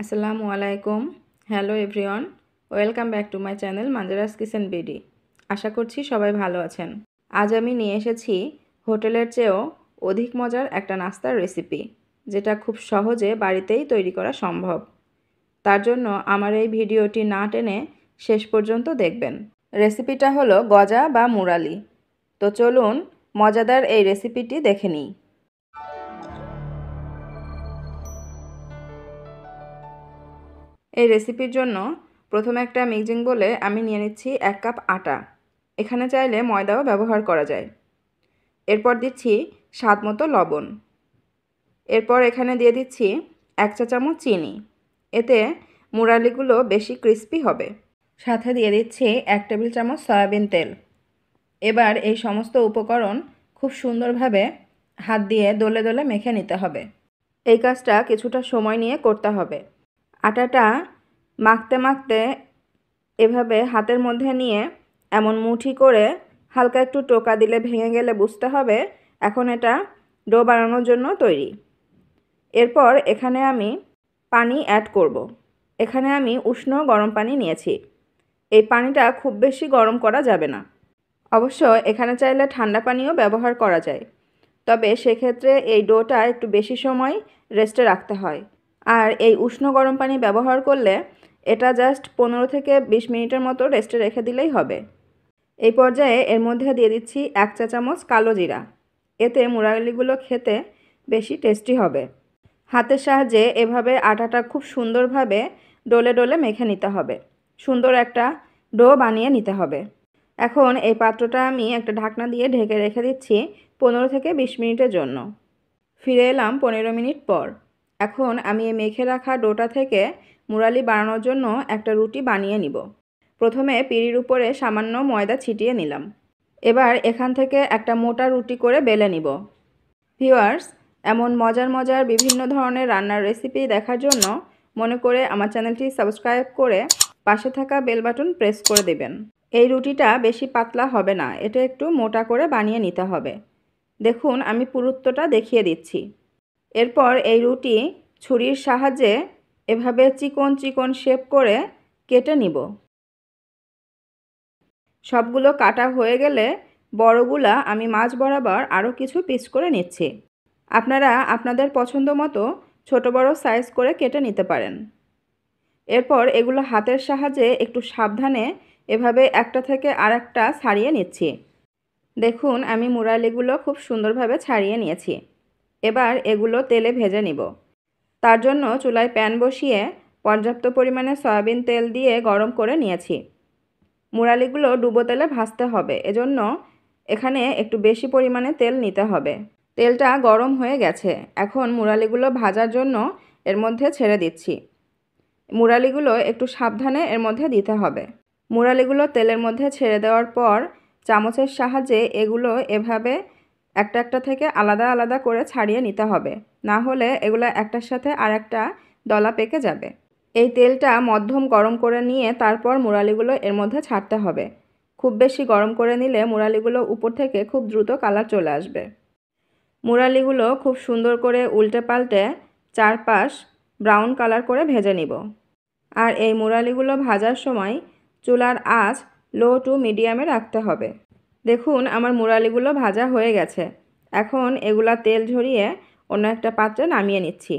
আসসালামু আলাইকুম। Hello everyone, welcome back to my channel মাঞ্জারাস কিচেন বিডি। আশা করছি সবাই ভালো আছেন। আজ আমি নিয়ে এসেছি হোটেলের চেয়েও অধিক মজার একটা নাস্তার রেসিপি, যেটা খুব সহজে বাড়িতেই তৈরি করা সম্ভব। তার জন্য আমার এই ভিডিওটি না টেনে শেষ পর্যন্ত দেখবেন। রেসিপিটা হলো গজা বা মুরালি। তো চলুন মজাদার এই রেসিপিটি দেখে নিই। এই রেসিপির জন্য প্রথমে একটা মিক্সিং বোলে আমি নিয়ে নিচ্ছি 1 কাপ আটা। এখানে চাইলে ময়দাও ব্যবহার করা যায়। এরপর দিচ্ছি স্বাদ মতো লবণ। এরপর এখানে দিয়ে দিচ্ছি 1 চা চামচ চিনি। এতে মুরালিগুলো বেশি ক্রিস্পি হবে। সাথে দিয়ে দিচ্ছি 1 টেবিল চামচ সয়াবিন তেল। এবার এই সমস্ত উপকরণ খুব সুন্দরভাবে হাত দিয়ে দলে দলে মেখে নিতে হবে। এই কাজটা কিছুটা সময় নিয়ে করতে হবে। আটাটা মাখতে মাখতে এভাবে হাতের মধ্যে নিয়ে এমন মুঠি করে হালকা একটু টোকা দিলে ভেঙে গেলে বুঝতে হবে এখন এটা ডো বানানোর জন্য তৈরি। এরপর এখানে আমি পানি অ্যাড করব। এখানে আমি উষ্ণ গরম পানি নিয়েছি। এই পানিটা খুব বেশি গরম করা যাবে না। অবশ্য এখানে চাইলে ঠান্ডা পানিও ব্যবহার করা যায়, তবে সেক্ষেত্রে এই ডোটা একটু বেশি সময় রেস্টে রাখতে হয়। আর এই উষ্ণ গরম পানি ব্যবহার করলে এটা জাস্ট 15 থেকে 20 মিনিটের মতো রেস্টে রেখে দিলেই হবে। এই পর্যায়ে এর মধ্যে দিয়ে দিচ্ছি 1 চা চামচ কালো জিরা। এতে মুরালিগুলো খেতে বেশি টেস্টি হবে। হাতের সাহায্যে এভাবে আটাটা খুব সুন্দরভাবে ডলে ডলে মেখে নিতে হবে। সুন্দর একটা ডো বানিয়ে নিতে হবে। এখন এই পাত্রটা আমি একটা ঢাকনা দিয়ে ঢেকে রেখে দিচ্ছি 15 থেকে 20 মিনিটের জন্য। ফিরে এলাম 15 মিনিট পর। এখন আমি এই মেখে রাখা ডোটা থেকে মুরালি বানানোর জন্য একটা রুটি বানিয়ে নিব। প্রথমে পিঁড়ির উপরে সামান্য ময়দা ছিটিয়ে নিলাম। এবার এখান থেকে একটা মোটা রুটি করে বেলে নিব। ভিউয়ার্স, এমন মজার মজার বিভিন্ন ধরনের রান্নার রেসিপি দেখার জন্য মনে করে আমার চ্যানেলটি সাবস্ক্রাইব করে পাশে থাকা বেল বাটন প্রেস করে দেবেন। এই রুটিটা বেশি পাতলা হবে না, এটা একটু মোটা করে বানিয়ে নিতে হবে। দেখুন আমি পুরুত্বটা দেখিয়ে দিচ্ছি। এরপর এই রুটি ছুরির সাহায্যে এভাবে চিকন চিকন শেপ করে কেটে নিব। সবগুলো কাটা হয়ে গেলে বড়গুলা আমি মাঝ বরাবর আরও কিছু পিস করে নিচ্ছি। আপনারা আপনাদের পছন্দ মতো ছোট বড় সাইজ করে কেটে নিতে পারেন। এরপর এগুলো হাতের সাহায্যে একটু সাবধানে এভাবে একটা থেকে আরেকটা ছাড়িয়ে নিচ্ছি। দেখুন আমি মুরালিগুলো খুব সুন্দরভাবে ছাড়িয়ে নিয়েছি। এবার এগুলো তেলে ভেজে নিব। তার জন্য চুলায় প্যান বসিয়ে পর্যাপ্ত পরিমাণে সয়াবিন তেল দিয়ে গরম করে নিয়েছি। মুরালিগুলো ডুবো তেলে ভাজতে হবে, এজন্য এখানে একটু বেশি পরিমাণে তেল নিতে হবে। তেলটা গরম হয়ে গেছে। এখন মুরালিগুলো ভাজার জন্য এর মধ্যে ছেড়ে দিচ্ছি। মুরালিগুলো একটু সাবধানে এর মধ্যে দিতে হবে। মুরালিগুলো তেলের মধ্যে ছেড়ে দেওয়ার পর চামচের সাহায্যে এগুলো এভাবে একটা একটা থেকে আলাদা আলাদা করে ছাড়িয়ে নিতে হবে, না হলে এগুলো একটার সাথে আরেকটা দলা পেকে যাবে। এই তেলটা মধ্যম গরম করে নিয়ে তারপর মুরালিগুলো এর মধ্যে ছাড়তে হবে। খুব বেশি গরম করে নিলে মুরালিগুলো উপর থেকে খুব দ্রুত কালার চলে আসবে। মুরালিগুলো খুব সুন্দর করে উল্টে পাল্টে চারপাশ ব্রাউন কালার করে ভেজে নিব। আর এই মুরালিগুলো ভাজার সময় চুলার আঁচ লো টু মিডিয়ামে রাখতে হবে। দেখুন আমার মুরালিগুলো ভাজা হয়ে গেছে। এখন এগুলা তেল ঝরিয়ে অন্য একটা পাত্রে নামিয়ে নিচ্ছি।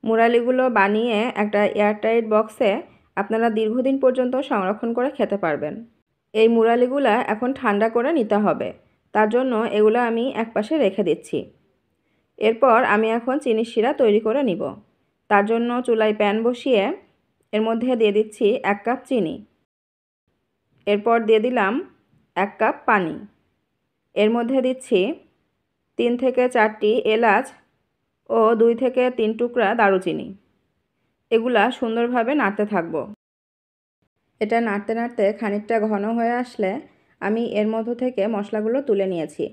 মুরালিগুলো বানিয়ে একটা এয়ারটাইট বক্সে আপনারা দীর্ঘদিন পর্যন্ত সংরক্ষণ করে খেতে পারবেন। এই মুরালিগুলা এখন ঠান্ডা করে নিতে হবে। তার জন্য এগুলো আমি একপাশে রেখে দিচ্ছি। এরপর আমি এখন চিনির শিরা তৈরি করে নিব। তার জন্য চুলায় প্যান বসিয়ে এর মধ্যে দিয়ে দিচ্ছি 1 কাপ চিনি। এরপর দিয়ে দিলাম 1 কাপ পানি। এর মধ্যে দিচ্ছি 3 থেকে 4টি এলাচ ও 2 থেকে 3 টুকরা দারুচিনি। এগুলা সুন্দরভাবে নাড়তে থাকব। এটা নাড়তে নাড়তে খানিকটা ঘন হয়ে আসলে আমি এর মধ্য থেকে মশলাগুলো তুলে নিয়েছি।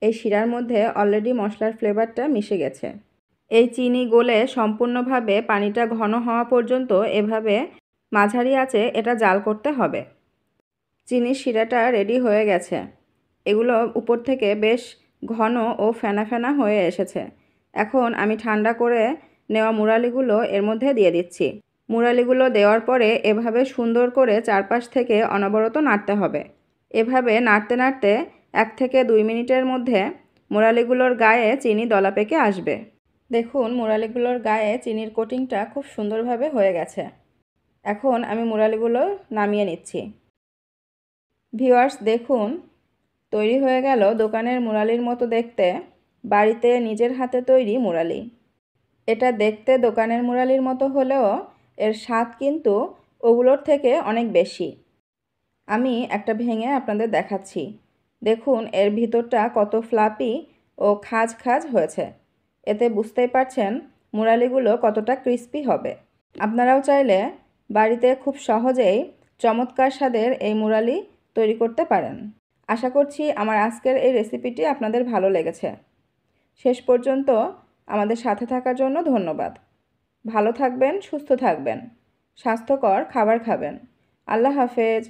এই শিরার মধ্যে অলরেডি মশলার ফ্লেভারটা মিশে গেছে। এই চিনি গলে সম্পূর্ণভাবে পানিটা ঘন হওয়া পর্যন্ত এভাবে মাঝারি আঁচে এটা জাল করতে হবে। চিনির শিরাটা রেডি হয়ে গেছে। এগুলো উপর থেকে বেশ ঘন ও ফেনা ফেনা হয়ে এসেছে। এখন আমি ঠান্ডা করে নেওয়া মুরালিগুলো এর মধ্যে দিয়ে দিচ্ছি। মুরালিগুলো দেওয়ার পরে এভাবে সুন্দর করে চারপাশ থেকে অনবরত নাড়তে হবে। এভাবে নাড়তে নাড়তে 1 থেকে 2 মিনিটের মধ্যে মুরালিগুলোর গায়ে চিনি দলা পেকে আসবে। দেখুন মুরালিগুলোর গায়ে চিনির কোটিংটা খুব সুন্দরভাবে হয়ে গেছে। এখন আমি মুরালিগুলো নামিয়ে নিচ্ছি। ভিউয়ার্স দেখুন, তৈরি হয়ে গেল দোকানের মুরালির মতো দেখতে বাড়িতে নিজের হাতে তৈরি মুরালি। এটা দেখতে দোকানের মুরালির মতো হলেও এর স্বাদ কিন্তু ওগুলোর থেকে অনেক বেশি। আমি একটা ভেঙে আপনাদের দেখাচ্ছি। দেখুন এর ভিতরটা কত ফ্লাপি ও খাজ খাজ হয়েছে। এতে বুঝতেই পারছেন মুরালিগুলো কতটা ক্রিস্পি হবে। আপনারাও চাইলে বাড়িতে খুব সহজেই চমৎকার স্বাদের এই মুরালি তৈরি করতে পারেন। আশা করছি আমার আজকের এই রেসিপিটি আপনাদের ভালো লেগেছে। শেষ পর্যন্ত আমাদের সাথে থাকার জন্য ধন্যবাদ। ভালো থাকবেন, সুস্থ থাকবেন, স্বাস্থ্যকর খাবার খাবেন। আল্লাহ হাফেজ।